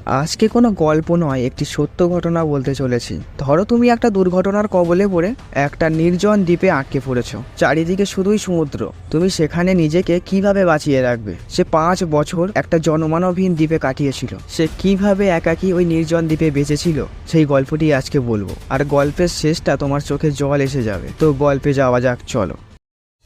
আজকে কোনো গল্প নয়, একটি সত্য ঘটনা বলতে চলেছি। ধরো তুমি একটা দুর্ঘটনার কবলে পড়ে একটা নির্জন দ্বীপে আটকে পড়েছো। চারিদিকে শুধুই সমুদ্র। তুমি সেখানে নিজেকে কিভাবে বাঁচিয়ে রাখবে? সে 5 বছর একটা জনমানবহীন দ্বীপে কাটিয়েছিল। সে কিভাবে একাকী ওই নির্জন দ্বীপে বেঁচেছিল সেই গল্পটি আজকে বলবো। আর গল্পের শেষটা তোমার চোখে জল এসে যাবে। তো গল্পে যাওয়া যাক, চলো।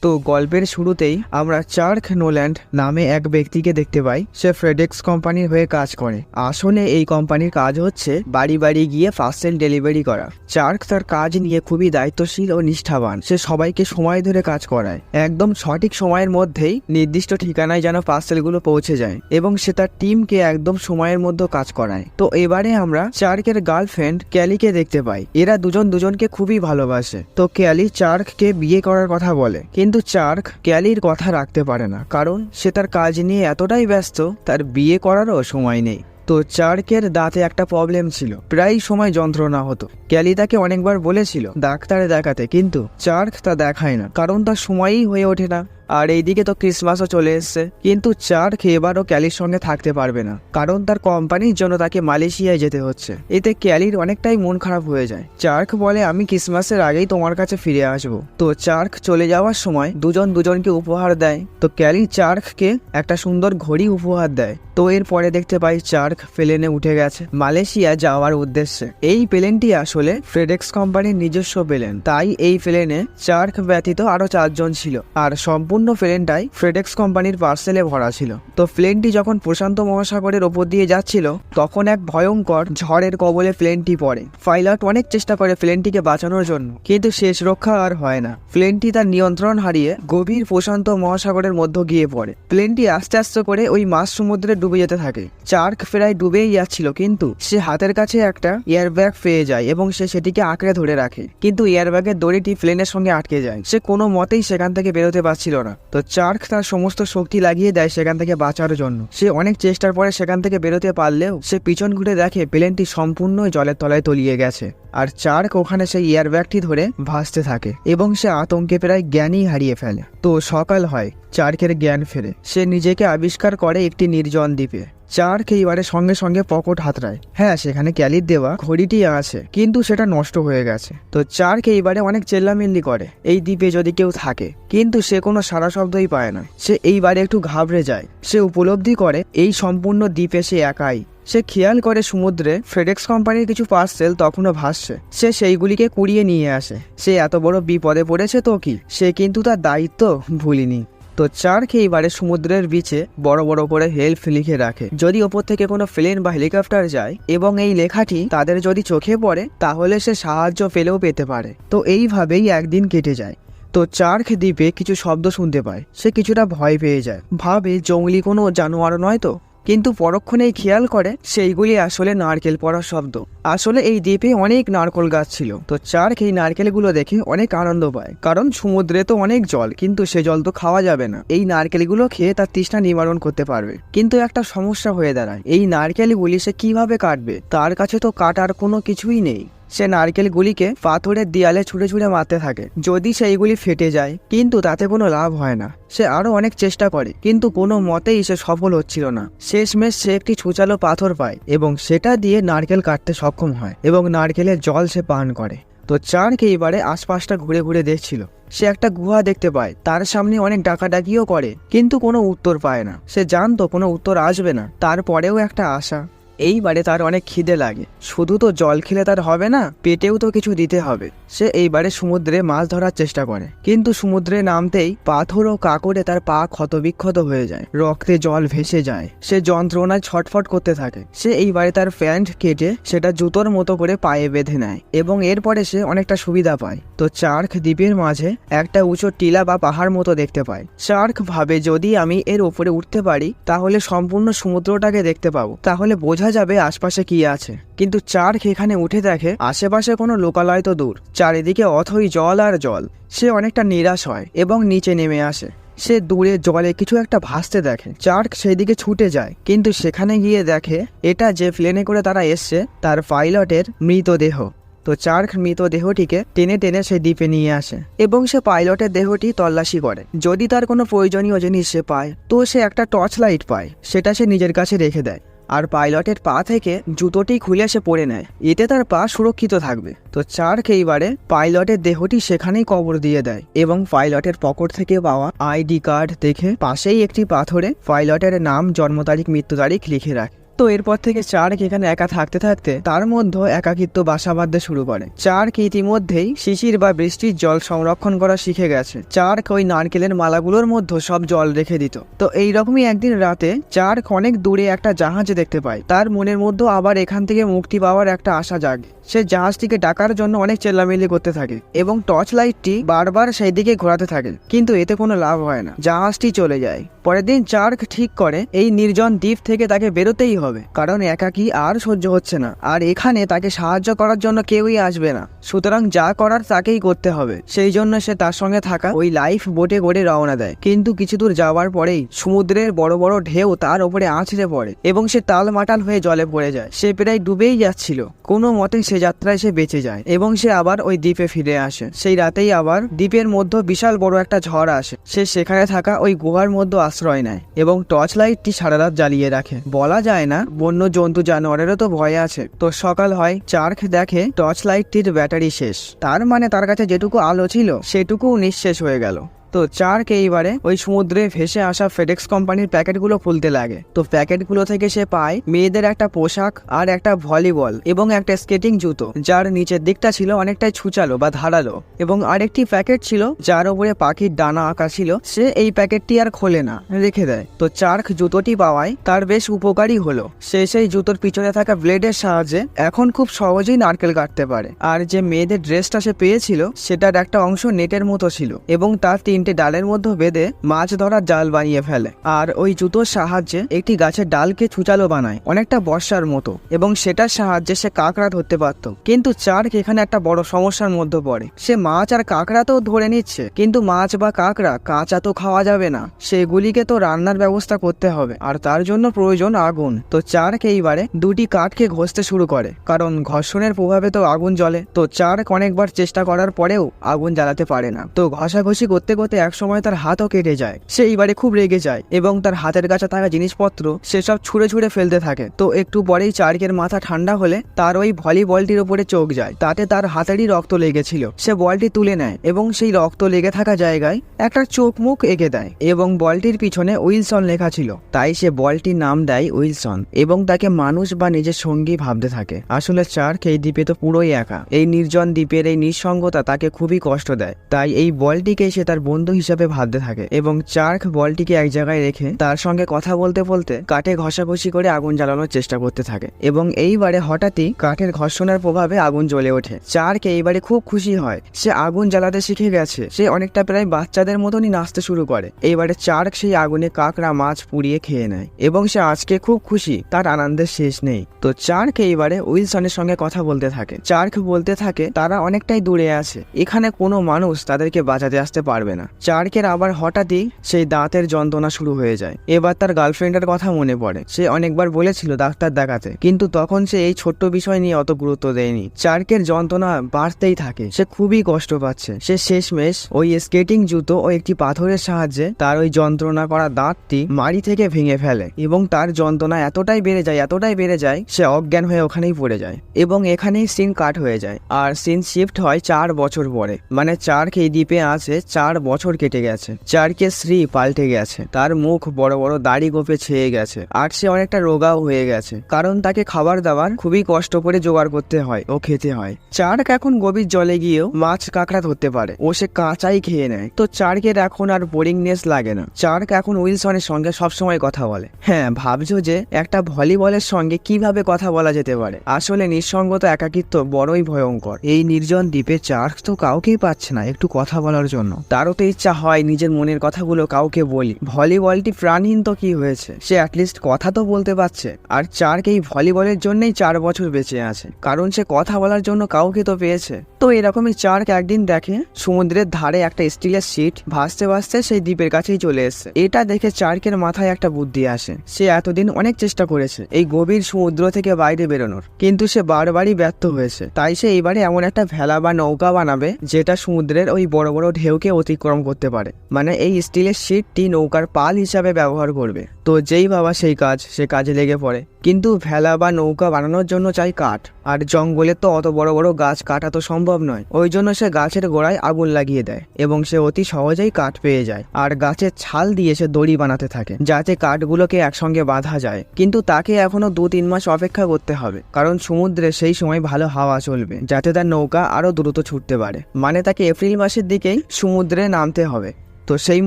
তো গল্পের শুরুতেই আমরা চার্ক নোল্যান্ড নামে এক ব্যক্তিকে দেখতে পাই। সে ফেডেক্স কোম্পানির হয়ে কাজ করে। আসলে এই কোম্পানির কাজ হচ্ছে বাড়ি বাড়ি গিয়ে পার্সেল ডেলিভারি করা। চার্ক তার কাজ নিয়ে খুবই দায়িত্বশীল ও নিষ্ঠাবান। সে সবাইকে সময় ধরে কাজ করায়, একদম সঠিক সময়ের মধ্যেই নির্দিষ্ট ঠিকানায় যেন পার্সেলগুলো পৌঁছে যায়, এবং সে তার টিমকে একদম সময়ের মধ্যে কাজ করায়। তো এবারে আমরা চার্কের গার্লফ্রেন্ড ক্যালিকে দেখতে পাই। এরা দুজন দুজনকে খুবই ভালোবাসে। তো ক্যালি চার্ককে বিয়ে করার কথা বলে, কিন্তু চার্ক ক্যালির কথা রাখতে পারে না, কারণ সে তার কাজ নিয়ে এতটাই ব্যস্ত তার বিয়ে করারও সময় নেই। তো চার্কের দাঁতে একটা প্রবলেম ছিল, প্রায় সময় যন্ত্রণা হতো। ক্যালি তাকে অনেকবার বলেছিল ডাক্তারে দেখাতে, কিন্তু চার্ক তা দেখায় না, কারণ তার সময়ই হয়ে ওঠে না। আর এইদিকে তো ক্রিসমাসও চলে এসছে, কিন্তু চার্ক এবারও ক্যালির সঙ্গে থাকতে পারবে না, কারণ তার কোম্পানির জন্য তাকে মালয়েশিয়ায় যেতে হচ্ছে। এতে ক্যালির অনেকটাই মন খারাপ হয়ে যায়। চার্ক বলে, আমি ক্রিসমাসের আগেই তোমার কাছে ফিরে আসবো। তো চার্ক চলে যাওয়ার সময় দুজন দুজনকে উপহার দেয়। তো ক্যালি চার্ককে একটা সুন্দর ঘড়ি উপহার দেয়। তো এরপরে দেখতে পাই চার্ক প্লেনে উঠে গেছে মালয়েশিয়া যাওয়ার উদ্দেশ্যে। এই প্লেনটি আসলে ফেডেক্স কোম্পানির নিজস্ব প্লেন, তাই এই প্লেনে চার্ক ব্যতীত আরো 4 জন ছিল। আর সম্পূর্ণ প্লেনটাই ফেডেক্স কোম্পানির পার্সেলে ভরা ছিল। তো প্লেনটি যখন প্রশান্ত মহাসাগরের ওপর দিয়ে যাচ্ছিল, তখন এক ভয়ঙ্কর ঝড়ের কবলে প্লেনটি পড়ে। পাইলট অনেক চেষ্টা করে প্লেনটিকে বাঁচানোর জন্য, কিন্তু শেষ রক্ষা আর হয় না। প্লেনটি তার নিয়ন্ত্রণ হারিয়ে গভীর প্রশান্ত মহাসাগরের মধ্যে গিয়ে পড়ে। প্লেনটি আস্তে আস্তে করে ওই মাঝ সমুদ্রে ডুবে যেতে থাকে। চার্ক প্রায় ডুবেই যাচ্ছিল, কিন্তু সে হাতের কাছে একটা এয়ারব্যাগ পেয়ে যায় এবং সে সেটিকে আঁকড়ে ধরে রাখে। কিন্তু এয়ারব্যাগের দড়িটি প্লেনের সঙ্গে আটকে যায়। সে কোনো মতেই সেখান থেকে বেরোতে পারছিল না। তো চার্ক তার সমস্ত শক্তি লাগিয়ে দেয় সেখান থেকে বাঁচার জন্য। সে অনেক চেষ্টার পরে সেখান থেকে বেরোতে পারলেও সে পিছন ঘুরে দেখে প্লেনটি সম্পূর্ণ জলের তলায় তলিয়ে গেছে। আর চার্ক ওখানে সেই এয়ারব্যাগটি ধরে ভাসতে থাকে এবং সে আতঙ্কে প্রায় জ্ঞানই হারিয়ে ফেলে। তো সকাল হয়, চার্কের জ্ঞান ফেরে। সে নিজেকে আবিষ্কার করে একটি নির্জন দ্বীপে। চার্ক এইবারে সঙ্গে সঙ্গে পকেট হাতড়ায়। হ্যাঁ, সেখানে ক্যালির দেওয়া ঘড়িটি আছে, কিন্তু সেটা নষ্ট হয়ে গেছে। তো চার্ক এইবারে অনেক চেল্লামিল্লি করে এই দ্বীপে যদি কেউ থাকে, কিন্তু সে কোনো সারা শব্দই পায় না। সে এইবারে একটু ঘাবড়ে যায়। সে উপলব্ধি করে এই সম্পূর্ণ দ্বীপে সে একাই। সে খেয়াল করে সমুদ্রে ফেডেক্স কোম্পানির কিছু পার্সেল তখনও ভাসছে। সে সেইগুলিকে কুড়িয়ে নিয়ে আসে। সে এত বড় বিপদে পড়েছে তো কি, সে কিন্তু তার দায়িত্ব ভুলিনি। তো চার্ক এইবারে সমুদ্রের বিচে বড় বড় করে হেল্প লিখে রাখে। যদি ওপর থেকে কোনো প্লেন বা হেলিকপ্টার যায় এবং এই লেখাটি তাদের যদি চোখে পড়ে, তাহলে সে সাহায্য পেলেও পেতে পারে। তো এইভাবেই একদিন কেটে যায়। তো চার্ক দ্বীপে কিছু শব্দ শুনতে পায়। সে কিছুটা ভয় পেয়ে যায়, ভাবে জঙ্গলি কোনো জানোয়ার নয় তো, কিন্তু পরক্ষণেই খেয়াল করে সেইগুলি আসলে নারকেল পড়ার শব্দ। আসলে এই দ্বীপে অনেক নারকেল গাছ ছিল। তো চার্ক এই নারকেলগুলো দেখে অনেক আনন্দ পায়, কারণ সমুদ্রে তো অনেক জল, কিন্তু সে জল তো খাওয়া যাবে না। এই নারকেলগুলো খেয়ে তার তৃষ্ণা নিবারণ করতে পারবে। কিন্তু একটা সমস্যা হয়ে দাঁড়ায়, এই নারকেলগুলি সে কিভাবে কাটবে? তার কাছে তো কাটার কোনো কিছুই নেই। সে নারকেলগুলিকে পাথরের দেয়ালে ছুঁড়ে ছুঁড়ে মারতে থাকে, যদি সেইগুলি ফেটে যায়, কিন্তু তাতে কোনো লাভ হয় না। সে আরো অনেক চেষ্টা করে, কিন্তু কোনো মতেই সে সফল হচ্ছিল না। শেষমেশ সে একটি ছুচালো পাথর পায় এবং সেটা দিয়ে নারকেল কাটতে সক্ষম হয় এবং নারকেলের জল সে পান করে। তো চার্ক এইবারে আশপাশটা ঘুরে ঘুরে দেখছিল। সে একটা গুহা দেখতে পায়। তার সামনে অনেক ডাকাডাকিও করে, কিন্তু কোনো উত্তর পায় না। সে জানতো কোনো উত্তর আসবে না, তারপরেও একটা আশা। এইবারে তার অনেক খিদে লাগে। শুধু তো জল খেলে তার হবে না, পেটেও তো কিছু দিতে হবে। সে এইবারে সমুদ্রে মাছ ধরার চেষ্টা করে, কিন্তু সমুদ্রে নামতেই পাথর ও কাঁকড়ে তার পা ক্ষতবিক্ষত হয়ে যায়, রক্তে জল ভেসে যায়। সে যন্ত্রণায় ছটফট করতে থাকে। সে এইবারে তার প্যান্ট কেটে সেটা জুতোর মতো করে পায়ে বেঁধে নেয় এবং এরপরে সে অনেকটা সুবিধা পায়। তো চার্ক দ্বীপের মাঝে একটা উঁচু টিলা বা পাহাড় মতো দেখতে পায়। চার্ক ভাবে, যদি আমি এর উপরে উঠতে পারি, তাহলে সম্পূর্ণ সমুদ্রটাকে দেখতে পাবো, তাহলে বোঝা যাবে আশপাশে কি আছে। কিন্তু চার্ক এখানে উঠে দেখে আশেপাশে কোনো লোকালয় তো দূর, চারিদিকে অথই জল আর জল। সে অনেকটা নিরাশ হয় এবং নিচে নেমে আসে। সে দূরে জলে কিছু একটা ভাসতে দেখে। চার্ক সেই দিকে ছুটে যায়, কিন্তু সেখানে গিয়ে দেখে এটা যে প্লেনে করে তারা এসছে তার পাইলটের মৃতদেহ। তো চার্ক মৃতদেহটিকে টেনে টেনে সে দ্বীপে নিয়ে আসে এবং সে পাইলটের দেহটি তল্লাশি করে। যদি তার কোনো প্রয়োজনীয় জিনিস সে পায়, তো সে একটা টর্চ লাইট পায়, সেটা সে নিজের কাছে রেখে দেয়। আর পাইলটের পা থেকে জুতোটি খুলে সে পরে নেয়, এতে তার পা সুরক্ষিত থাকবে। তো চার্ক এইবারে পাইলটের দেহটি সেখানেই কবর দিয়ে দেয় এবং পাইলটের পকেট থেকে পাওয়া আইডি কার্ড দেখে পাশেই একটি পাথরে পাইলটের নাম, জন্ম তারিখ, মৃত্যু তারিখ লিখে রাখে। তো এরপর থেকে চার্ক এখানে একা থাকতে থাকতে তার মধ্যে একাকিত্ব বাসা বাঁধতে শুরু করে। চার্ক ইতিমধ্যেই শিশির বা বৃষ্টির জল সংরক্ষণ করা শিখে গেছে। চার্ক ওই নারকেলের মালাগুলোর মধ্যে সব জল রেখে দিত। তো এইরকমই একদিন রাতে চার্ক অনেক দূরে একটা জাহাজ দেখতে পায়। তার মনের মধ্যে আবার এখান থেকে মুক্তি পাওয়ার একটা আশা জাগে। সে জাহাজটিকে ডাকার জন্য অনেক চেল্লামিল্লি করতে থাকে এবং টর্চ লাইটটি বারবার সেই দিকে ঘোরাতে থাকে, কিন্তু এতে কোনো লাভ হয় না, জাহাজটি চলে যায়। পরের দিন চার্ক ঠিক করে এই নির্জন দ্বীপ থেকে তাকে বেরোতেই হবে, কারণ একাকী আর সহ্য হচ্ছে না, আর এখানে তাকে সাহায্য করার জন্য কেউই আসবে না। সুতরাং যা করার তাকেই করতে হবে। সেই জন্য সে তার সঙ্গে থাকা ওই লাইফ বোটে করে রওনা দেয়। কিন্তু কিছু দূর যাওয়ার পরেই সমুদ্রের বড় বড় ঢেউ তার উপরে আছড়ে পড়ে এবং সে টালমাটাল হয়ে জলে পড়ে যায়। সে প্রায় ডুবেই যাচ্ছিল, কোনো মতে সে যাত্রায় সে বেঁচে যায় এবং সে আবার ওই দ্বীপে ফিরে আসে। সেই রাতেই আবার দ্বীপের মধ্যে বিশাল বড় একটা ঝড় আসে। সে সেখানে থাকা ওই গুহার মধ্যে আশ্রয় নেয় এবং টর্চ লাইটটি সারা রাত জ্বালিয়ে রাখে। বলা যায় না, বন্য জন্তু জানোয়ারেরও তো ভয় আছে। তো সকাল হয়, চার্ক দেখে টর্চ লাইটটির ব্যাটারি শেষ। তার মানে তার কাছে যেটুকু আলো ছিল সেটুকু নিঃশেষ হয়ে গেল। তো চার্ক এইবারে ওই সমুদ্রে ভেসে আসা ফেডেক্স কোম্পানির প্যাকেটগুলো খুলতে লাগে। তো প্যাকেটগুলো থেকে সে পায় মেয়েদের একটা পোশাক আর একটা ভলিবল এবং একটা স্কেটিং জুতো, যার নিচের দিকটা ছিল অনেকটাই ছুচালো বা ধারালো, এবং আরেকটি প্যাকেট ছিল যার উপরে পাখির ডানা আঁকা ছিল। সে এই প্যাকেটটি আর খোলে না, রেখে দেয়। তো চার্ক জুতোটি পাওয়ায় তার বেশ উপকারী হলো। সে সেই জুতোর পিছনে থাকা ব্লেডের সাহায্যে এখন খুব সহজেই নারকেল কাটতে পারে। আর যে মেয়েদের ড্রেসটা সে পেয়েছিল সেটার একটা অংশ নেটের মতো ছিল এবং তার তিনটে ডালের মধ্যে বেঁধে মাছ ধরার জাল বানিয়ে ফেলে। আর ওই জুতোর সাহায্যে একটি গাছের ডালকে ছুচালো বানায়, অনেকটা বর্ষার মতো, এবং সেটার সাহায্যে সে কাঁকড়া ধরতে পারত। কিন্তু চার্ক এখানে একটা বড় সমস্যার মধ্যে পড়ে। সে মাছ আর কাঁকড়া তো ধরে নিচ্ছে, কিন্তু মাছ বা কাঁকড়া কাঁচা তো খাওয়া যাবে না, সেগুলিকে তো রান্নার ব্যবস্থা করতে হবে, আর তার জন্য প্রয়োজন আগুন। তো চার্ক এইবারে দুটি কাঠকে ঘষতে শুরু করে, কারণ ঘর্ষণের প্রভাবে তো আগুন জ্বলে। তো চার্ক অনেকবার চেষ্টা করার পরেও আগুন জ্বালাতে পারে না। তো ঘষাঘষি করতে করতে এক সময় তার হাতও কেটে যায়। সে এইবারে খুব রেগে যায় এবং তার হাতের কাছে থাকা জিনিসপত্র সেসব ছুঁড়ে ছুঁড়ে ফেলতে থাকে। তো একটু পরেই চার্কের মাথা ঠান্ডা হলে তার ওই ভলিবলটির উপরে চোখ যায়, তাতে তার হাতেরই রক্ত লেগেছিল। সে বলটি তুলে নেয় এবং সেই রক্ত লেগে থাকা জায়গায় একটা চোখ মুখ এঁকে দেয় এবং বলটির পিছনে উইলসন লেখা ছিল। তাই সে বলটির নাম দেয় উইলসন এবং তাকে মানুষ বা নিজের সঙ্গী ভাবতে থাকে। আসলে চার্ক এই দ্বীপে তো পুরোই একা। এই নির্জন দ্বীপের এই নিঃসঙ্গতা তাকে খুবই কষ্ট দেয়। তাই এই বলটিকে সে তার বন্ধু হিসাবে ভাবতে থাকে এবং চার্ক বলটিকে এক জায়গায় রেখে তার সঙ্গে কথা বলতে বলতে কাঠে ঘষাঘষি করে আগুন জ্বালানোর চেষ্টা করতে থাকে এবং এইবারে হঠাৎই কাঠের ঘর্ষণের প্রভাবে আগুন জ্বলে ওঠে। চার্ক এইবারে খুব খুশি হয়, সে আগুন জ্বালাতে শিখে গেছে। সে অনেকটা প্রায় বাচ্চাদের মতনই নাচতে শুরু করে। এইবারে চার্ক সেই আগুনে কাঁকড়া মাছ পুড়িয়ে খেয়ে নেয় এবং সে আজকে খুব খুশি, তার আনন্দের শেষ নেই। তো চার্ক এইবারে উইলসনের সঙ্গে কথা বলতে থাকে। চার্ক বলতে থাকে তারা অনেকটাই দূরে আছে, এখানে কোনো মানুষ তাদেরকে বাঁচাতে আসতে পারবে না। চার্কের আবার হঠাৎই সেই দাঁতের যন্ত্রণা শুরু হয়ে যায়। এবার তার গার্লফ্রেন্ডের কথা মনে পড়ে। সে অনেকবার বলেছিল ডাক্তার দেখাতে, কিন্তু তখন সে এই ছোট্ট বিষয় নিয়ে অত গুরুত্ব দেয়নি। চার্কের যন্ত্রণা বাড়তেই থাকে, সে খুবই কষ্ট পাচ্ছে। সে শেষমেশ ওই স্কেটিং জুতো ও একটি পাথরের সাহায্যে তার ওই যন্ত্রণা করা দাঁতটি মাড়ি থেকে ভেঙে ফেলে এবং তার যন্ত্রণা এতটাই বেড়ে যায় সে অজ্ঞান হয়ে ওখানেই পড়ে যায় এবং এখানেই সিন কাট হয়ে যায়। আর সিন শিফট হয় 4 বছর পরে। মানে চার্ক এই দ্বীপে আছে 4 বছর কেটে গেছে। চার্কের স্ত্রী পাল্টে গেছে, তার মুখ বড় বড় দাড়ি গোপে ছেয়ে গেছে আর সে অনেকটা রোগাও হয়ে গেছে, কারণ তাকে খাবার দাবার খুবই কষ্ট করে জোগাড় করতে হয় ও খেতে হয়। চার্ক এখন গভীর জলে গিয়েও মাছ কাঁকড়া ধরতে পারে ও সে কাঁচাই খেয়ে নেয়। তো চার্কের এখন আর বোরিংনেস লাগে না। চার্ক এখন উইলসনের সঙ্গে সবসময় কথা বলে। হ্যাঁ, ভাবছো যে একটা ভলিবলের সঙ্গে কিভাবে কথা বলা যেতে পারে? আসলে নিঃসঙ্গতা একাকিত্ব বড়ই ভয়ঙ্কর। এই নির্জন দ্বীপে চার্ক তো কাউকেই পাচ্ছে না একটু কথা বলার জন্য। তারও তো ইচ্ছা হয় নিজের মনের কথাগুলো কাউকে বলি। ভলিবলটি প্রাণহীন তো কি হয়েছে, সে অ্যাটলিস্ট কথা তো বলতে পারছে। আর চার্ক এই ভলিবলের জন্যই 4 বছর বেঁচে আছে, কারণ সে কথা বলার জন্য কাউকে তো পেয়েছে। তো এরকমই চার্ক একদিন দেখে সমুদ্রের ধারে একটা স্টিলের শিট ভাসতে ভাসতে সেই দ্বীপের কাছেই চলে এসেছে। এটা দেখে চার্কের মাথায় একটা বুদ্ধি আসে। সে এতদিন অনেক চেষ্টা করেছে এই গভীর সমুদ্র থেকে বাইরে বেরোনোর, কিন্তু সে বারবারই ব্যর্থ হয়েছে। তাই সে এবারে এমন একটা ভেলা বা নৌকা বানাবে যেটা সমুদ্রের ওই বড় বড় ঢেউকে অতিক্রম করতে পারে। মানে এই স্টিলের শিটটি নৌকার পাল হিসাবে ব্যবহার করবে। তো যেই ভাবা সেই কাজ, সে কাজে লেগে পড়ে। কিন্তু ভেলা বা নৌকা বানানোর জন্য চাই কাঠ, আর জঙ্গলে তো অত বড় বড় গাছ কাটা তো সম্ভব নয়। ওই জন্য সে গাছের গোড়ায় আগুন লাগিয়ে দেয় এবং সে অতি সহজেই কাঠ পেয়ে যায়। আর গাছের ছাল দিয়ে সে দড়ি বানাতে থাকে যাতে কাঠগুলোকে একসঙ্গে বাঁধা যায়। কিন্তু তাকে এখনো 2-3 মাস অপেক্ষা করতে হবে, কারণ সমুদ্রে সেই সময় ভালো হাওয়া চলবে যাতে তার নৌকা আরো দ্রুত ছুটতে পারে। মানে তাকে এপ্রিল মাসের দিকেই সমুদ্রে নামতে হবে। তো সেই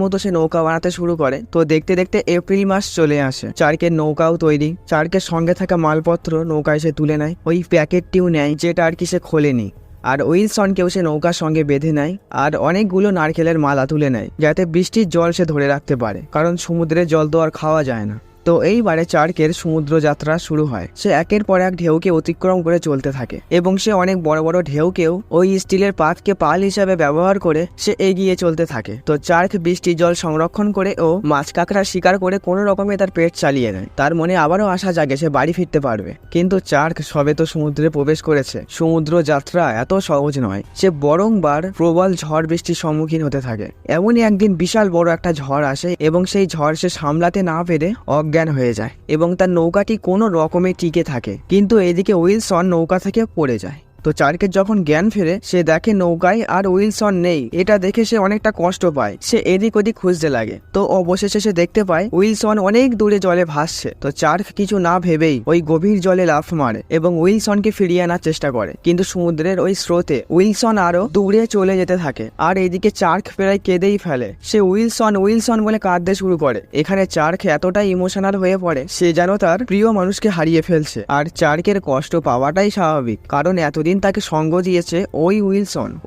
মতো সে নৌকা বানাতে শুরু করে। তো দেখতে দেখতে এপ্রিল মাস চলে আসে। চার্কের নৌকাও তৈরি। চার্কের সঙ্গে থাকা মালপত্র নৌকায় সে তুলে নেয়। ওই প্যাকেটটিও নেয় যেটা আর কি সে খোলেনি। আর উইলসনকেও সে নৌকার সঙ্গে বেঁধে নেয় আর অনেকগুলো নারকেলের মালা তুলে নেয় যাতে বৃষ্টির জল সে ধরে রাখতে পারে, কারণ সমুদ্রের জল তো আর খাওয়া যায় না। তো এইবারে চার্কের সমুদ্র যাত্রা শুরু হয়। সে একের পর এক ঢেউকে অতিক্রম করে চলতে থাকে এবং সে অনেক বড় বড় ঢেউকেও ওই স্টিলের পাতকে পাল হিসাবে ব্যবহার করে সে এগিয়ে চলতে থাকে। তো চার্ক বৃষ্টির জল সংরক্ষণ করে ও মাছ কাঁকড়া শিকার করে কোনো রকমে তার পেট চালিয়ে নেয়। তার মনে আবারও আশা জাগে সে বাড়ি ফিরতে পারবে। কিন্তু চার্ক সবে তো সমুদ্রে প্রবেশ করেছে। সমুদ্র যাত্রা এত সহজ নয়। সে বরংবার প্রবল ঝড় বৃষ্টির সম্মুখীন হতে থাকে। এমনই একদিন বিশাল বড় একটা ঝড় আসে এবং সেই ঝড় সে সামলাতে না পেরে জ্ঞান হয়ে যায় এবং তার নৌকাটি কোনো রকমে টিকে থাকে। কিন্তু এদিকে উইলসন নৌকা থেকে পড়ে যায়। তো চার্কের যখন জ্ঞান ফেরে সে দেখে নৌকায় আর উইলসন নেই। এটা দেখে সে অনেকটা কষ্ট পায়। সে এদিক ওদিক খুঁজতে লাগে। তো অবশেষে সে দেখতে পায় উইলসন অনেক দূরে জলে ভাসছে। তো চার্ক কিছু না ভেবেই ওই গভীর জলে লাফ মারে এবং উইলসনকে ফিরিয়ে আনার চেষ্টা করে। কিন্তু সমুদ্রের ওই স্রোতে উইলসন আরো দূরে চলে যেতে থাকে। আর এদিকে চার্ক প্রায় কেঁদেই ফেলে। সে উইলসন উইলসন বলে কাঁদতে শুরু করে। এখানে চার্ক এতটাই ইমোশনাল হয়ে পড়ে সে যেন তার প্রিয় মানুষকে হারিয়ে ফেলছে। আর চার্কের কষ্ট পাওয়াটাই স্বাভাবিক, কারণ এতদিন তাকে সঙ্গ দিয়েছে ওই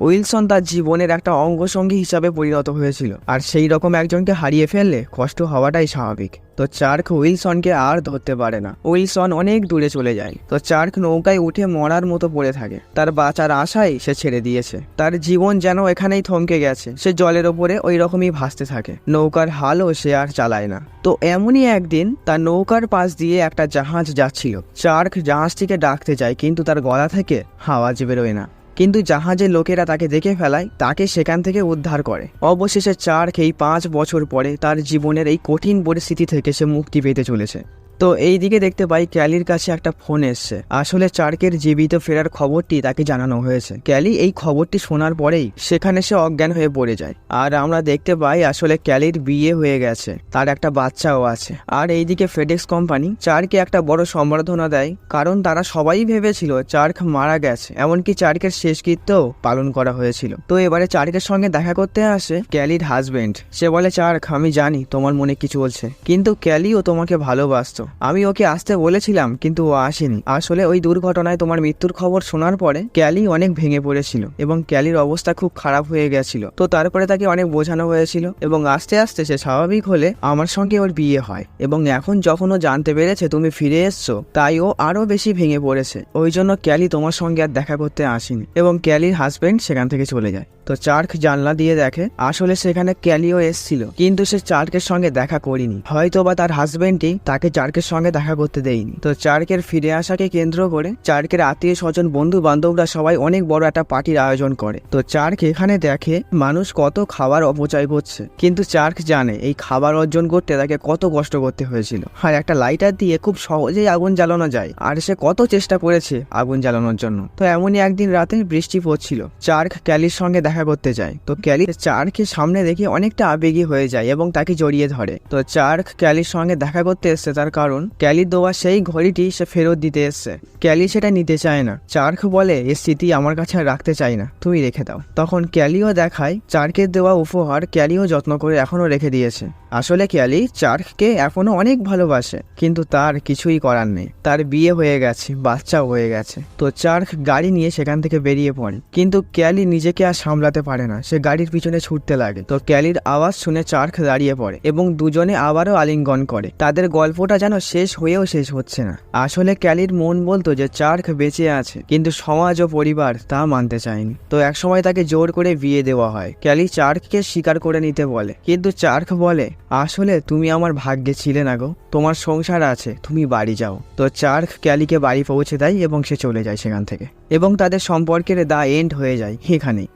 উইলসন তার জীবনের একটা অঙ্গসঙ্গী হিসাবে পরিণত হয়েছিল। আর সেই রকম একজনকে হারিয়ে ফেললে কষ্ট হওয়াটাই স্বাভাবিক। তো চার্ক উইলসনকে আর ধরতে পারে না। উইলসন অনেক দূরে চলে যায়। তো চার্ক নৌকায় উঠে মরার মতো পড়ে থাকে। তার বাঁচার আশায় সে ছেড়ে দিয়েছে। তার জীবন যেন এখানেই থমকে গেছে। সে জলের ওপরে ওই রকমই ভাসতে থাকে। নৌকার হালও সে আর চালায় না। তো এমনই একদিন তার নৌকার পাশ দিয়ে একটা জাহাজ যাচ্ছিল। চার্ক জাহাজটিকে ডাকতে যায়, কিন্তু তার গলা থেকে আওয়াজ বেরোয় না। কিন্তু জাহাজের লোকেরা তাকে দেখে ফেলায়, তাকে সেখান থেকে উদ্ধার করে। অবশেষে চার্ক এই 5 বছর পরে তার জীবনের এই কঠিন পরিস্থিতি থেকে সে মুক্তি পেতে চলেছে। তো এই দিকে দেখতে পাই ক্যালির কাছে একটা ফোন এসছে। আসলে চার্কের জীবিত ফেরার খবরটি তাকে জানানো হয়েছে। ক্যালি এই খবরটি শোনার পরেই সেখানে সে অজ্ঞান হয়ে পড়ে যায়। আর আমরা দেখতে পাই আসলে ক্যালির বিয়ে হয়ে গেছে, তার একটা বাচ্চাও আছে। আর এইদিকে ফেডেক্স কোম্পানি চার্কে একটা বড় সম্বর্ধনা দেয়, কারণ তারা সবাই ভেবেছিল চার্ক মারা গেছে। এমনকি চার্কের শেষকৃত্যও পালন করা হয়েছিল। তো এবারে চার্কের সঙ্গে দেখা করতে আসে ক্যালির হাজবেন্ড। সে বলে, চার্ক, আমি জানি তোমার মনে কি চলছে, কিন্তু ক্যালিও তোমাকে ভালোবাসতো। আমি ওকে আসতে বলেছিলাম কিন্তু ও আসেনি। আসলে ওই দুর্ঘটনায় তোমার মৃত্যুর খবর শোনার পরে ক্যালি অনেক ভেঙে পড়েছিল এবং ক্যালির অবস্থা খুব খারাপ হয়ে গেছিল। তো তারপরে তাকে অনেক বোঝানো হয়েছিল এবং আস্তে আস্তে সে স্বাভাবিক হলে আমার সঙ্গে ওর বিয়ে হয়। এবং এখন যখন ও জানতে পেরেছে তুমি ফিরে এসছো, তাই ও আরো বেশি ভেঙে পড়েছে। ওই জন্য ক্যালি তোমার সঙ্গে আর দেখা করতে আসেনি এবং ক্যালির হাজবেন্ড সেখান থেকে চলে যায়। তো চার্ক জানলা দিয়ে দেখে আসলে সেখানে ক্যালিও এসেছিল, কিন্তু সে চার্কের সঙ্গে দেখা করেনি। হয়তো বা তার হাজবেন্ডই তাকে চার্কের সঙ্গে দেখা করতে দেয়নি। তো চার্কের ফিরে আসাকে কেন্দ্র করে চার্কের আত্মীয় স্বজন, বন্ধু বান্ধবরা সবাই অনেক বড় একটা পার্টির আয়োজন করে। তো চার্ক এখানে দেখে মানুষ কত খাবার অপচয় করছে, কিন্তু চার্ক জানে এই খাবার অর্জন করতে তাকে কত কষ্ট করতে হয়েছিল। আর একটা লাইটার দিয়ে খুব সহজেই আগুন জ্বালানো যায়, আর সে কত চেষ্টা করেছে আগুন জ্বালানোর জন্য। তো এমনই একদিন রাতে বৃষ্টি পড়ছিল। চার্ক ক্যালির সঙ্গে দেখা করতে যায়। তো ক্যালি চার্কের সামনে দেখে অনেকটা আবেগী হয়ে যায় এবং তাকে জড়িয়ে ধরে। তো চার্ক ক্যালির সঙ্গে দেখা করতে এসছে তার কারণ ক্যালির দেওয়া সেই ঘড়িটি সে ফেরত দিতে এসছে। ক্যালি সেটা নিতে চায় না। চার্ক বলে, এই স্মৃতি আমার কাছে রাখতে চাই না, তুমি রেখে দাও। তখন ক্যালিও দেখায় চার্কের দেওয়া উপহার ক্যালিও যত্ন করে এখনো রেখে দিয়েছে। আসলে ক্যালি চার্ককে এখনো অনেক ভালোবাসে, কিন্তু তার কিছুই করার নেই। তার বিয়ে হয়ে গেছে, বাচ্চাও হয়ে গেছে। তো চার্ক গাড়ি নিয়ে সেখান থেকে বেরিয়ে পড়ে, কিন্তু ক্যালি নিজেকে আর সামলাতে পারে না। সে গাড়ির পিছনে ছুটতে লাগে। তো ক্যালির আওয়াজ শুনে চার্ক দাঁড়িয়ে পড়ে এবং দুজনে আবারও আলিঙ্গন করে। তাদের গল্পটা যেন শেষ হয়েও শেষ হচ্ছে না। আসলে ক্যালির মন বলতো যে চার্ক বেঁচে আছে, কিন্তু সমাজ ও পরিবার তা মানতে চায়নি। তো একসময় তাকে জোর করে বিয়ে দেওয়া হয়। ক্যালি চার্ককে স্বীকার করে নিতে বলে, কিন্তু চার্ক বলে, আসলে তুমি আমার ভাগ্যে ছিলে না গো, তোমার সংসার আছে, তুমি বাড়ি যাও। তো চার্ক ক্যালিকে বাড়ি পৌঁছে দেয় এবং সে চলে যায় সেখান থেকে, এবং তাদের সম্পর্কের দা এন্ড হয়ে যায় এখানেই।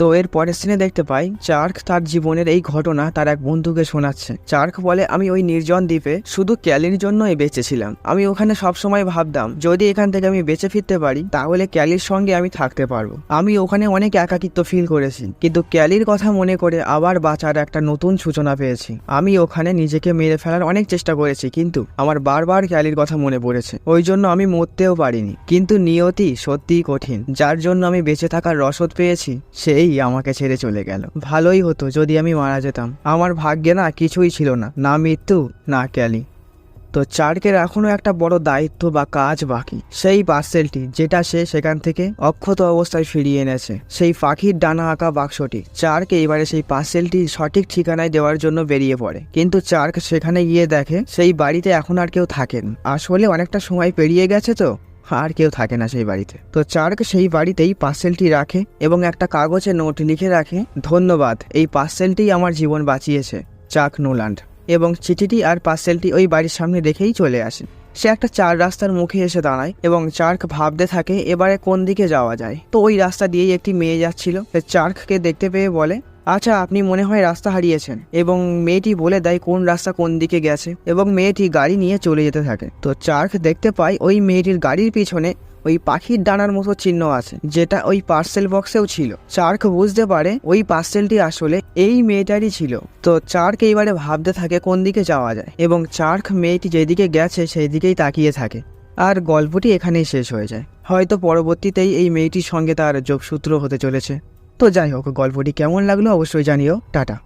তো এর পরের সিনে দেখতে পাই চার্ক তার জীবনের এই ঘটনা তার এক বন্ধুকে শোনাচ্ছে। চার্ক বলে, আমি ওই নির্জন দ্বীপে শুধু ক্যালির জন্যই বেঁচেছিলাম। আমি ওখানে সবসময় ভাবতাম যদি এখান থেকে আমি বেঁচে ফিরতে পারি তাহলে ক্যালির সঙ্গে আমি থাকতে পারবো। আমি ওখানে অনেক একাকিত্ব ফিল করেছি, কিন্তু ক্যালির কথা মনে করে আবার বাঁচার একটা নতুন সূচনা পেয়েছি। আমি ওখানে নিজেকে মেরে ফেলার অনেক চেষ্টা করেছি, কিন্তু আমার বারবার ক্যালির কথা মনে পড়েছে, ওই জন্য আমি মরতেও পারিনি। কিন্তু নিয়তি সত্যিই কঠিন। যার জন্য আমি বেঁচে থাকার রসদ পেয়েছি সেই আমাকে ছেড়ে চলে গেল। ভালোই হতো যদি আমি মারা যেতাম। আমার ভাগ্যে না কিছুই ছিল না, না মৃত্যু না ক্যালি। তো চার্কের এখনো একটা বড় দায়িত্ব বা কাজ বাকি, সেই পার্সেলটি যেটা সে সেখান থেকে অক্ষত অবস্থায় ফিরিয়ে এনেছে, সেই পাখির ডানা আঁকা বাক্সটি। চার্ক এইবারে সেই পার্সেলটি সঠিক ঠিকানায় দেওয়ার জন্য বেরিয়ে পড়ে, কিন্তু চার্ক সেখানে গিয়ে দেখে সেই বাড়িতে এখন আর কেউ থাকেন। আসলে অনেকটা সময় পেরিয়ে গেছে, তো আর কেউ থাকে না সেই বাড়িতে। তো চার্ক সেই বাড়িতেই পার্সেলটি রাখে এবং একটা কাগজে নোট লিখে রাখে, ধন্যবাদ, এই পার্সেলটি আমার জীবন বাঁচিয়েছে, চাক নোল্যান্ড। এবং চিঠিটি আর পার্সেলটি ওই বাড়ির সামনে রেখেই চলে আসে। সে একটা 4 রাস্তার মুখে এসে দাঁড়ায় এবং চার্ক ভাবতে থাকে এবারে কোন দিকে যাওয়া যায়। তো ওই রাস্তা দিয়েই একটি মেয়ে যাচ্ছিল। চার্ককে দেখতে পেয়ে বলে, আচ্ছা আপনি মনে হয় রাস্তা হারিয়েছেন। এবং মেয়েটি বলে দেয় কোন রাস্তা কোন দিকে গেছে, এবং মেয়েটি গাড়ি নিয়ে চলে যেতে থাকে। তো চার্ক দেখতে পায় ওই মেয়েটির গাড়ির পিছনে ওই পাখির ডানার মতো চিহ্ন আছে, যেটা ওই পার্সেল বক্সেও ছিল। চার্ক বুঝতে পারে ওই পার্সেলটি আসলে এই মেয়েটারই ছিল। তো চার্ক এইবারে ভাবতে থাকে কোন দিকে যাওয়া যায়, এবং চার্ক মেয়েটি যেদিকে গেছে সেই দিকেই তাকিয়ে থাকে। আর গল্পটি এখানেই শেষ হয়ে যায়। হয়তো পরবর্তীতেই এই মেয়েটির সঙ্গে তার যোগসূত্র হতে চলেছে। তো যাই হোক, গল্পটি কেমন লাগলো অবশ্যই জানিও। টাটা।